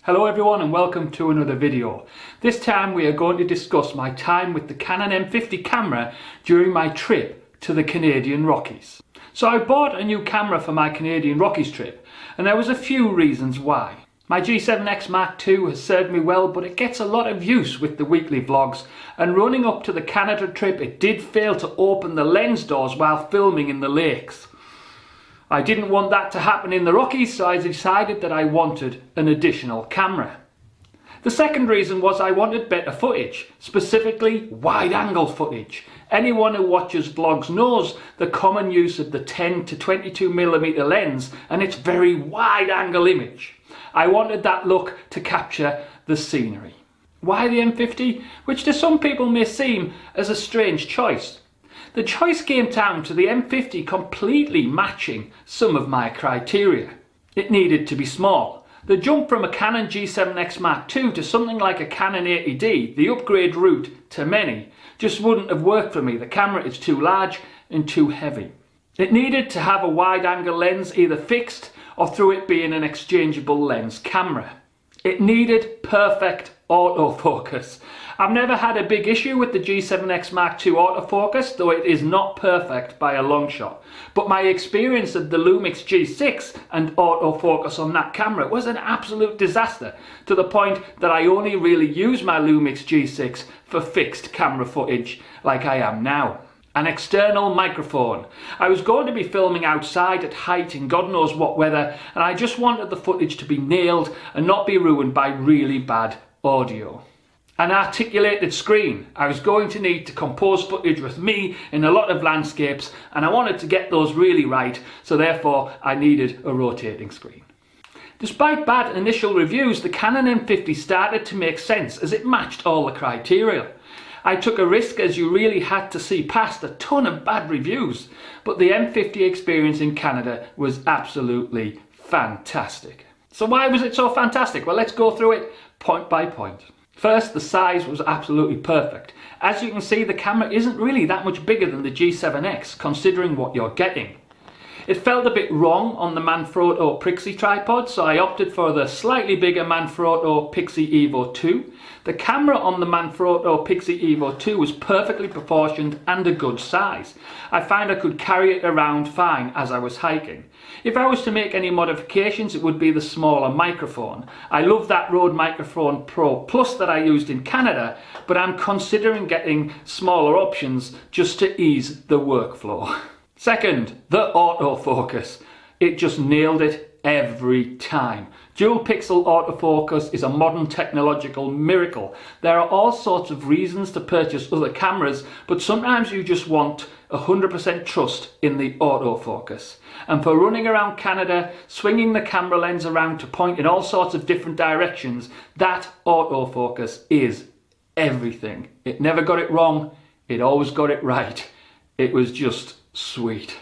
Hello everyone and welcome to another video. This time we are going to discuss my time with the Canon M50 camera during my trip to the Canadian Rockies. So I bought a new camera for my Canadian Rockies trip and there was a few reasons why. My G7X Mark II has served me well, but it gets a lot of use with the weekly vlogs, and running up to the Canada trip it did fail to open the lens doors while filming in the lakes. I didn't want that to happen in the Rockies, so I decided that I wanted an additional camera. The second reason was I wanted better footage, specifically wide-angle footage. Anyone who watches vlogs knows the common use of the 10 to 22mm lens and its very wide-angle image. I wanted that look to capture the scenery. Why the M50? Which to some people may seem as a strange choice. The choice came down to the M50 completely matching some of my criteria. It needed to be small. The jump from a Canon G7X Mark II to something like a Canon 80D, the upgrade route to many, just wouldn't have worked for me. The camera is too large and too heavy. It needed to have a wide-angle lens, either fixed or through it being an exchangeable lens camera. It needed perfect autofocus. I've never had a big issue with the G7X Mark II autofocus, though it is not perfect by a long shot. But my experience of the Lumix G6 and autofocus on that camera was an absolute disaster, to the point that I only really use my Lumix G6 for fixed camera footage like I am now. An external microphone. I was going to be filming outside at height in God knows what weather, and I just wanted the footage to be nailed and not be ruined by really bad audio. An articulated screen. I was going to need to compose footage with me in a lot of landscapes, and I wanted to get those really right, so therefore I needed a rotating screen. Despite bad initial reviews, the Canon M50 started to make sense as it matched all the criteria. I took a risk as you really had to see past a ton of bad reviews, but the M50 experience in Canada was absolutely fantastic. So why was it so fantastic? Well, let's go through it point by point. First, the size was absolutely perfect. As you can see, the camera isn't really that much bigger than the G7X, considering what you're getting. It felt a bit wrong on the Manfrotto Pixie tripod, so I opted for the slightly bigger Manfrotto Pixie Evo 2. The camera on the Manfrotto Pixie Evo 2 was perfectly proportioned and a good size. I found I could carry it around fine as I was hiking. If I was to make any modifications, it would be the smaller microphone. I love that Rode Microphone Pro Plus that I used in Canada, but I'm considering getting smaller options just to ease the workflow. Second, the autofocus. It just nailed it every time. Dual pixel autofocus is a modern technological miracle. There are all sorts of reasons to purchase other cameras, but sometimes you just want 100% trust in the autofocus. And for running around Canada, swinging the camera lens around to point in all sorts of different directions, that autofocus is everything. It never got it wrong, it always got it right. It was just sweet.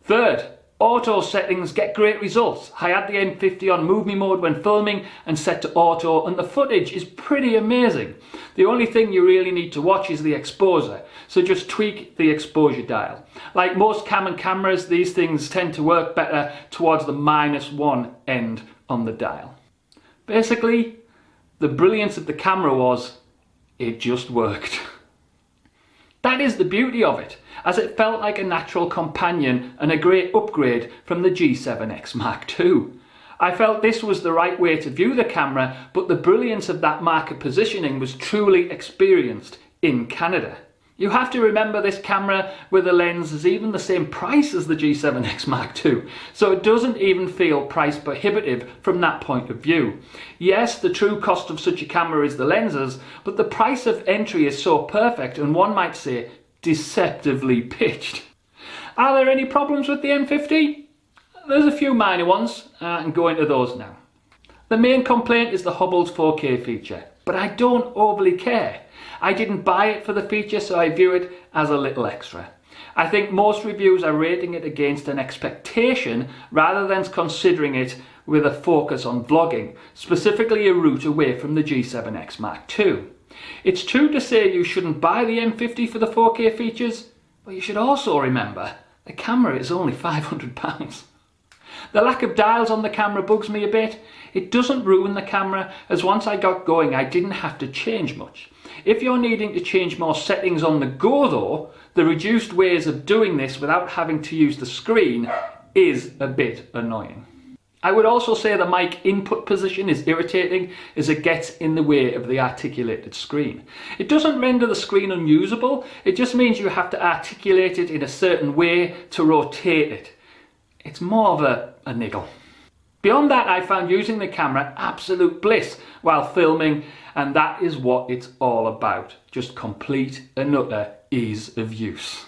Third, auto settings get great results. I had the M50 on movie mode when filming and set to auto, and the footage is pretty amazing. The only thing you really need to watch is the exposure, so just tweak the exposure dial. Like most Canon cameras, these things tend to work better towards the -1 end on the dial. Basically, the brilliance of the camera was, it just worked. That is the beauty of it, as it felt like a natural companion and a great upgrade from the G7X Mark II. I felt this was the right way to view the camera, but the brilliance of that marker positioning was truly experienced in Canada. You have to remember this camera with a lens is even the same price as the G7X Mark II, so it doesn't even feel price prohibitive from that point of view. Yes, the true cost of such a camera is the lenses, but the price of entry is so perfect and one might say deceptively pitched. Are there any problems with the M50? There's a few minor ones, and go into those now. The main complaint is the Hubble's 4K feature, but I don't overly care. I didn't buy it for the feature, so I view it as a little extra. I think most reviews are rating it against an expectation rather than considering it with a focus on vlogging, specifically a route away from the G7X Mark II. It's true to say you shouldn't buy the M50 for the 4K features, but you should also remember the camera is only £500. The lack of dials on the camera bugs me a bit. It doesn't ruin the camera, as once I got going I didn't have to change much. If you're needing to change more settings on the go though, the reduced ways of doing this without having to use the screen is a bit annoying. I would also say the mic input position is irritating as it gets in the way of the articulated screen. It doesn't render the screen unusable, it just means you have to articulate it in a certain way to rotate it. It's more of a niggle. Beyond that, I found using the camera absolute bliss while filming, and that is what it's all about. Just complete and utter ease of use.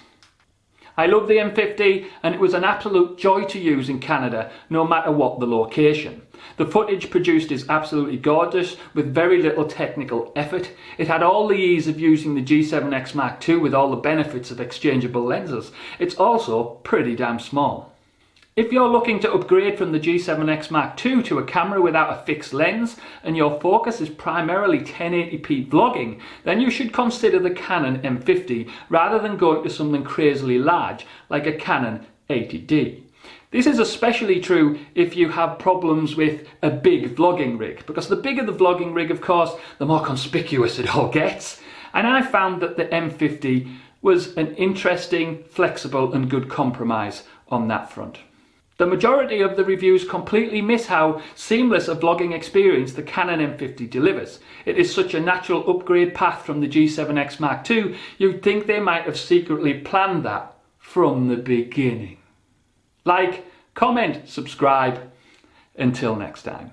I love the M50 and it was an absolute joy to use in Canada no matter what the location. The footage produced is absolutely gorgeous with very little technical effort. It had all the ease of using the G7X Mark II with all the benefits of exchangeable lenses. It's also pretty damn small. If you're looking to upgrade from the G7X Mark II to a camera without a fixed lens and your focus is primarily 1080p vlogging, then you should consider the Canon M50 rather than going to something crazily large like a Canon 80D. This is especially true if you have problems with a big vlogging rig, because the bigger the vlogging rig, of course, the more conspicuous it all gets. And I found that the M50 was an interesting, flexible and good compromise on that front. The majority of the reviews completely miss how seamless a vlogging experience the Canon M50 delivers. It is such a natural upgrade path from the G7X Mark II, you'd think they might have secretly planned that from the beginning. Like, comment, subscribe. Until next time.